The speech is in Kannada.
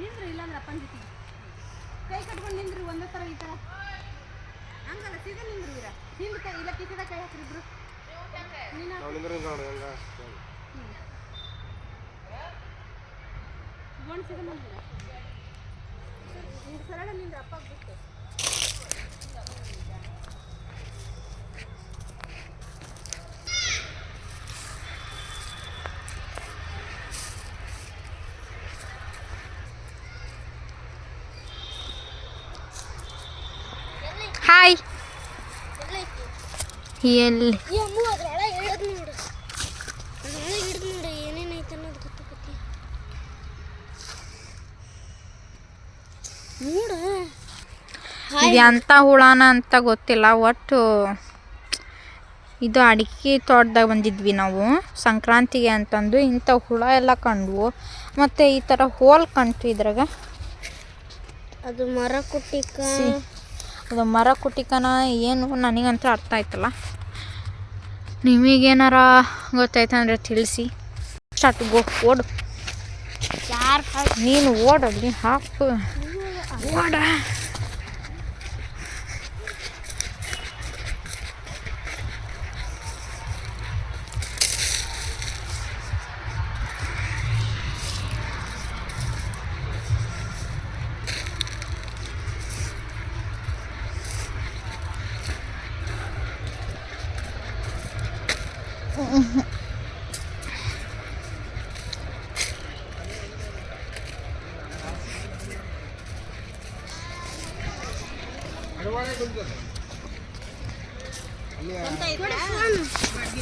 ನಿಂದ್ರಿ ಇಲ್ಲಾಂದ್ರೆ ಅಪ್ಪನ ಜೊತೆಗೆ ಕೈ ಕಟ್ಕೊಂಡು ನಿಂದ್ರಿ ಒಂದೇ ಥರ ಈ ಥರ ಹಂಗಲ್ಲ ಸೀದಾ ನಿಂದ್ರಿ ವೀರ ಹಿಂದೆ ಕೈ ಇಲ್ಲ ಕಿಸಿದ ಕೈ ಹಾಕ್ರಿಬ್ರು ಗೋಣಿಸಿದ ನಿಂದ್ರ ಸರಳ ನಿಂದ್ರ ಅಪ್ಪ ಬಿಟ್ಟು ಹಾಯ್ ಎಲ್ಲಿ ಇದು ಎಂಥ ಹುಳನ ಅಂತ ಗೊತ್ತಿಲ್ಲ. ಒಟ್ಟು ಇದು ಅಡಿಕೆ ತೋಟದಾಗ ಬಂದಿದ್ವಿ ನಾವು ಸಂಕ್ರಾಂತಿಗೆ ಅಂತಂದು. ಇಂಥ ಹುಳ ಎಲ್ಲ ಕಂಡ್ವು ಮತ್ತು ಈ ಥರ ಹೋಲ್ ಕಂಡ್ತು ಇದ್ರಾಗ. ಅದು ಮರ ಕುಟ್ಟಿಕ ಅದು ಮರ ಕುಟಿಕನ ಏನು ನನಗಂತೂ ಅರ್ಥ ಆಯ್ತಲ್ಲ. ನಿಮಗೇನಾರ ಗೊತ್ತಾಯ್ತಂದ್ರೆ ತಿಳಿಸಿ. ಸ್ಟಾರ್ಟ್ ಗೋ ಓಡು ನೀನು ಓಡಲ್ಲಿ ಹಾಕು ಓಡ.